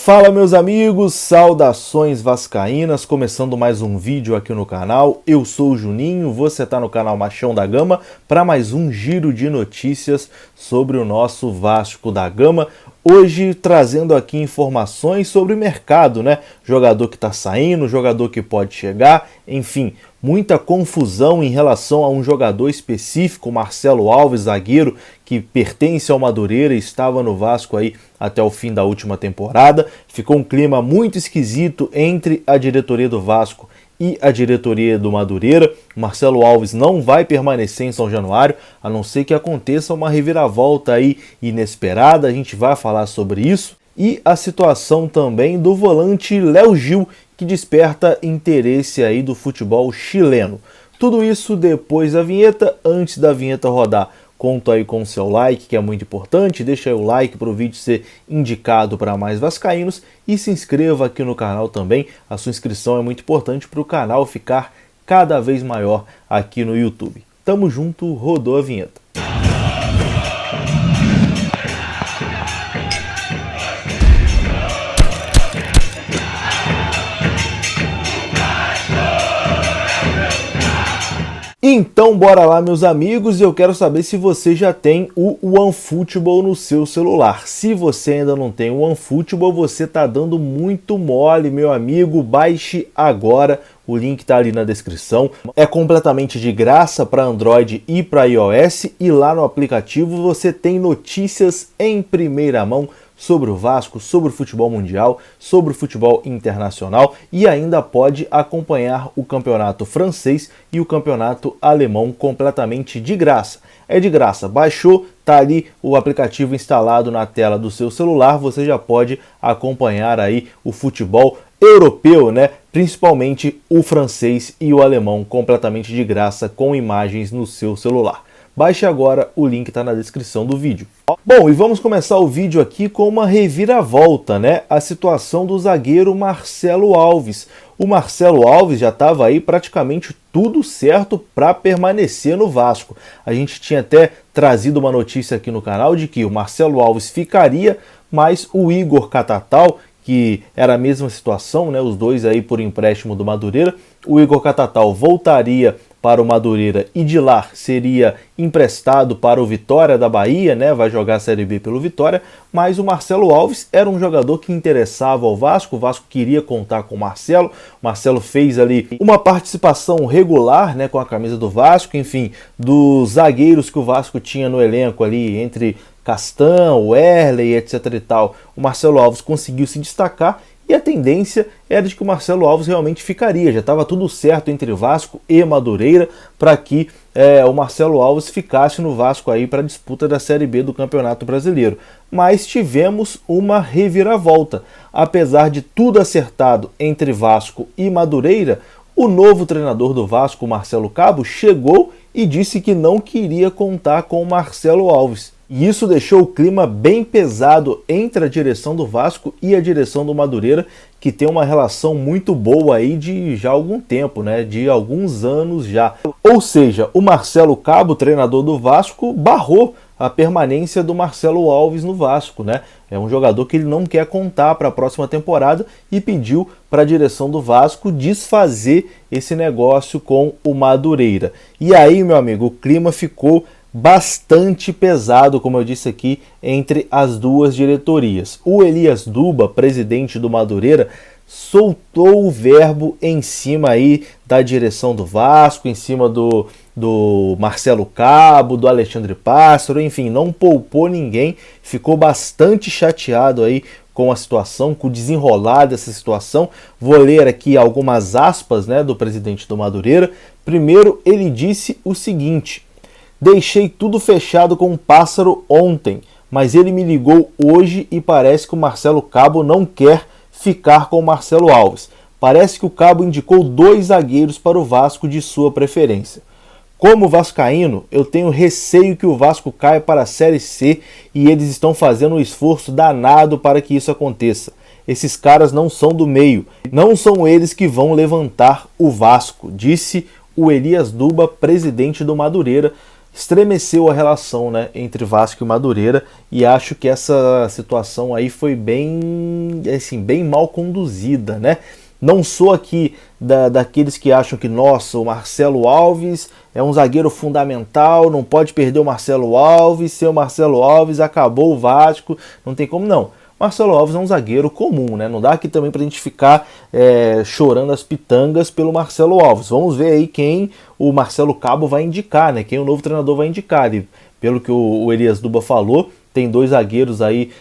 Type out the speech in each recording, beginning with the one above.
Fala meus amigos, saudações vascaínas, começando mais um vídeo aqui no canal. Eu sou o Juninho, você está no canal Machão da Gama para mais um giro de notícias sobre o nosso Vasco da Gama. Hoje trazendo aqui informações sobre o mercado, né? Jogador que está saindo, jogador que pode chegar, enfim, muita confusão em relação a um jogador específico, Marcelo Alves, zagueiro que pertence ao Madureira e estava no Vasco aí até o fim da última temporada. Ficou um clima muito esquisito entre a diretoria do Vasco e a diretoria do Madureira. Marcelo Alves não vai permanecer em São Januário, a não ser que aconteça uma reviravolta aí inesperada, a gente vai falar sobre isso. E a situação também do volante Léo Gil, que desperta interesse aí do futebol chileno. Tudo isso depois da vinheta. Antes da vinheta rodar, conto aí com o seu like, que é muito importante. Deixa aí o like para o vídeo ser indicado para mais vascaínos e se inscreva aqui no canal também. A sua inscrição é muito importante para o canal ficar cada vez maior aqui no YouTube. Tamo junto, rodou a vinheta. Então bora lá meus amigos, eu quero saber se você já tem o OneFootball no seu celular. Se você ainda não tem o OneFootball, você tá dando muito mole, meu amigo. Baixe agora, o link tá ali na descrição. É completamente de graça para Android e para iOS e lá no aplicativo você tem notícias em primeira mão sobre o Vasco, sobre o futebol mundial, sobre o futebol internacional e ainda pode acompanhar o campeonato francês e o campeonato alemão completamente de graça. É de graça, baixou, tá ali o aplicativo instalado na tela do seu celular, você já pode acompanhar aí o futebol europeu, né? Principalmente o francês e o alemão completamente de graça com imagens no seu celular. Baixe agora, o link está na descrição do vídeo. Bom, e vamos começar o vídeo aqui com uma reviravolta, né? A situação do zagueiro Marcelo Alves. O Marcelo Alves já estava aí praticamente tudo certo para permanecer no Vasco. A gente tinha até trazido uma notícia aqui no canal de que o Marcelo Alves ficaria, mas o Igor Catatal, que era a mesma situação, né? Os dois aí por empréstimo do Madureira, o Igor Catatal voltaria para o Madureira e de lá seria emprestado para o Vitória da Bahia, né? Vai jogar a Série B pelo Vitória, mas o Marcelo Alves era um jogador que interessava ao Vasco, o Vasco queria contar com o Marcelo fez ali uma participação regular, né, com a camisa do Vasco, enfim, dos zagueiros que o Vasco tinha no elenco ali, entre Castan, Werley, etc e tal, o Marcelo Alves conseguiu se destacar. E a tendência era de que o Marcelo Alves realmente ficaria, já estava tudo certo entre Vasco e Madureira para que o Marcelo Alves ficasse no Vasco aí para a disputa da Série B do Campeonato Brasileiro. Mas tivemos uma reviravolta. Apesar de tudo acertado entre Vasco e Madureira, o novo treinador do Vasco, Marcelo Cabo, chegou e disse que não queria contar com o Marcelo Alves. E isso deixou o clima bem pesado entre a direção do Vasco e a direção do Madureira, que tem uma relação muito boa aí de já algum tempo, né? De alguns anos já. Ou seja, o Marcelo Cabo, treinador do Vasco, barrou a permanência do Marcelo Alves no Vasco, né? É um jogador que ele não quer contar para a próxima temporada e pediu para a direção do Vasco desfazer esse negócio com o Madureira. E aí, meu amigo, o clima ficou bastante pesado, como eu disse aqui, entre as duas diretorias. O Elias Duba, presidente do Madureira, soltou o verbo em cima aí da direção do Vasco, em cima do Marcelo Cabo, do Alexandre Pássaro, enfim, não poupou ninguém, ficou bastante chateado aí com a situação, com o desenrolar dessa situação. Vou ler aqui algumas aspas, né, do presidente do Madureira. Primeiro, ele disse o seguinte: deixei tudo fechado com o Pássaro ontem, mas ele me ligou hoje e parece que o Marcelo Cabo não quer ficar com o Marcelo Alves. Parece que o Cabo indicou 2 zagueiros para o Vasco de sua preferência. Como vascaíno, eu tenho receio que o Vasco caia para a Série C e eles estão fazendo um esforço danado para que isso aconteça. Esses caras não são do meio, não são eles que vão levantar o Vasco, disse o Elias Duba, presidente do Madureira, estremeceu a relação, né, entre Vasco e Madureira, e acho que essa situação aí foi bem, assim, bem mal conduzida, né? Não sou aqui daqueles que acham que, nossa, o Marcelo Alves é um zagueiro fundamental, não pode perder o Marcelo Alves, se o Marcelo Alves acabou o Vasco, não tem como não. Marcelo Alves é um zagueiro comum, né? Não dá aqui também pra gente ficar chorando as pitangas pelo Marcelo Alves. Vamos ver aí quem o Marcelo Cabo vai indicar, né? Quem o novo treinador vai indicar. E, pelo que o Elias Duba falou, tem 2 zagueiros aí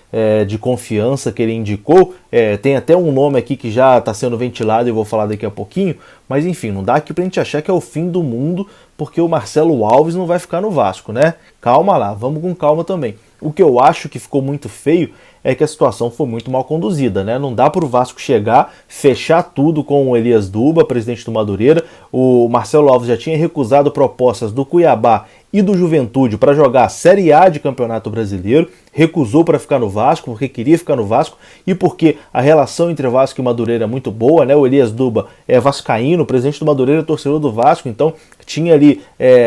de confiança que ele indicou. Tem até um nome aqui que já está sendo ventilado e eu vou falar daqui a pouquinho. Mas enfim, não dá aqui pra gente achar que é o fim do mundo porque o Marcelo Alves não vai ficar no Vasco, né? Calma lá, vamos com calma também. O que eu acho que ficou muito feio é que a situação foi muito mal conduzida, né? Não dá para o Vasco chegar, fechar tudo com o Elias Duba, presidente do Madureira. O Marcelo Alves já tinha recusado propostas do Cuiabá e do Juventude para jogar a Série A de Campeonato Brasileiro, recusou para ficar no Vasco, porque queria ficar no Vasco e porque a relação entre Vasco e Madureira é muito boa, né? O Elias Duba é vascaíno, o presidente do Madureira é torcedor do Vasco, então tinha ali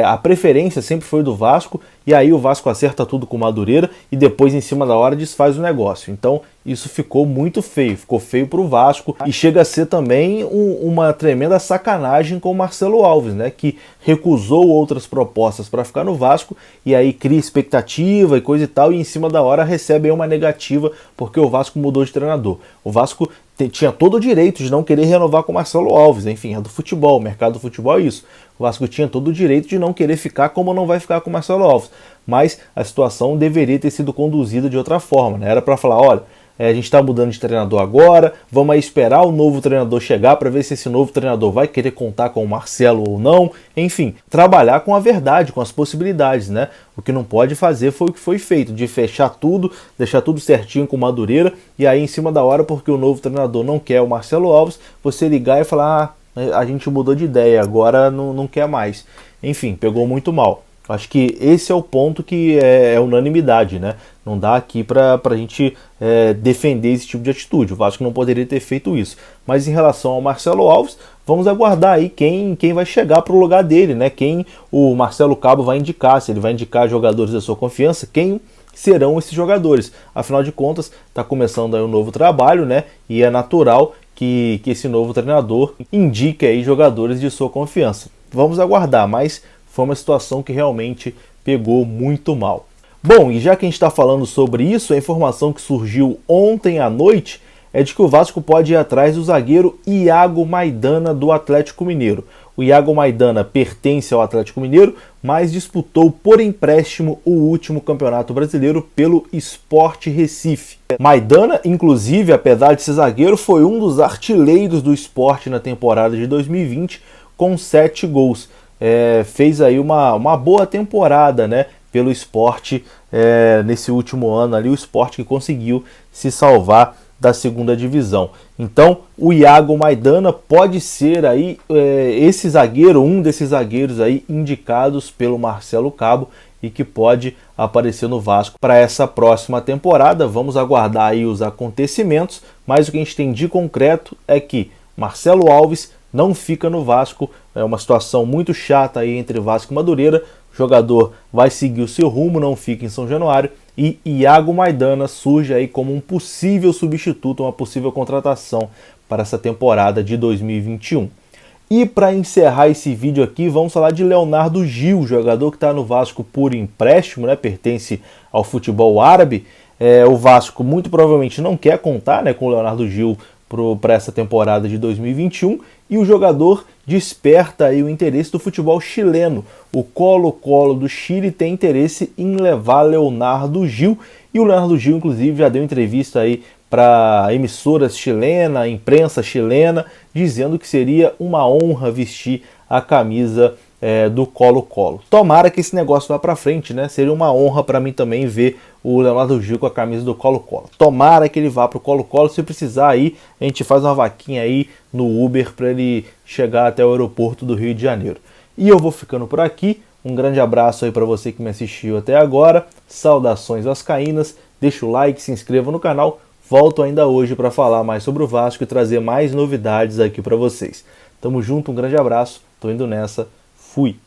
a preferência sempre foi do Vasco, e aí o Vasco acerta tudo com o Madureira e depois em cima da hora desfaz o negócio. Então isso ficou muito feio, ficou feio para o Vasco e chega a ser também uma tremenda sacanagem com o Marcelo Alves, né, que recusou outras propostas para ficar no Vasco e aí cria expectativa e coisa e tal, e em cima da hora recebe aí uma negativa porque o Vasco mudou de treinador. O Vasco tinha todo o direito de não querer renovar com o Marcelo Alves, enfim, é do futebol, o mercado do futebol é isso. O Vasco tinha todo o direito de não querer ficar como não vai ficar com o Marcelo Alves, mas a situação deveria ter sido conduzida de outra forma, né? Era para falar, olha, a gente está mudando de treinador agora, vamos aí esperar o novo treinador chegar para ver se esse novo treinador vai querer contar com o Marcelo ou não. Enfim, trabalhar com a verdade, com as possibilidades, né? O que não pode fazer foi o que foi feito, de fechar tudo, deixar tudo certinho com o Madureira, e aí em cima da hora, porque o novo treinador não quer o Marcelo Alves, você ligar e falar, a gente mudou de ideia, agora não quer mais. Enfim, pegou muito mal. Acho que esse é o ponto que é unanimidade, né? Não dá aqui pra gente defender esse tipo de atitude. O Vasco não poderia ter feito isso. Mas em relação ao Marcelo Alves, vamos aguardar aí quem vai chegar para o lugar dele, né? Quem o Marcelo Cabo vai indicar, se ele vai indicar jogadores da sua confiança, quem serão esses jogadores. Afinal de contas, está começando aí um novo trabalho, né? E é natural que esse novo treinador indique aí jogadores de sua confiança. Vamos aguardar, mas foi uma situação que realmente pegou muito mal. Bom, e já que a gente está falando sobre isso, a informação que surgiu ontem à noite é de que o Vasco pode ir atrás do zagueiro Iago Maidana do Atlético Mineiro. O Iago Maidana pertence ao Atlético Mineiro, mas disputou por empréstimo o último Campeonato Brasileiro pelo Sport Recife. Maidana, inclusive, apesar de ser zagueiro, foi um dos artilheiros do Sport na temporada de 2020 com 7 gols. Fez aí uma boa temporada, né, pelo Sport nesse último ano ali, o Sport que conseguiu se salvar da segunda divisão. Então o Iago Maidana pode ser aí esse zagueiro, um desses zagueiros aí indicados pelo Marcelo Cabo e que pode aparecer no Vasco para essa próxima temporada. Vamos aguardar aí os acontecimentos, mas o que a gente tem de concreto é que Marcelo Alves não fica no Vasco, é uma situação muito chata aí entre Vasco e Madureira. O jogador vai seguir o seu rumo, não fica em São Januário, e Iago Maidana surge aí como um possível substituto, uma possível contratação para essa temporada de 2021. E para encerrar esse vídeo aqui, vamos falar de Leonardo Gil, jogador que está no Vasco por empréstimo, né, pertence ao futebol árabe. O Vasco muito provavelmente não quer contar, né, com o Leonardo Gil para essa temporada de 2021, e o jogador desperta aí o interesse do futebol chileno. O Colo-Colo do Chile tem interesse em levar Leonardo Gil, e o Leonardo Gil inclusive já deu entrevista aí para emissoras chilenas, imprensa chilena, dizendo que seria uma honra vestir a camisa do Colo-Colo. Tomara que esse negócio vá para frente, né? Seria uma honra para mim também ver o Leonardo Gil com a camisa do Colo-Colo. Tomara que ele vá para o Colo-Colo. Se precisar aí, a gente faz uma vaquinha aí no Uber para ele chegar até o aeroporto do Rio de Janeiro. E eu vou ficando por aqui. Um grande abraço aí para você que me assistiu até agora. Saudações vascaínas. Deixa o like, se inscreva no canal. Volto ainda hoje para falar mais sobre o Vasco e trazer mais novidades aqui para vocês. Tamo junto, um grande abraço. Tô indo nessa. Fui!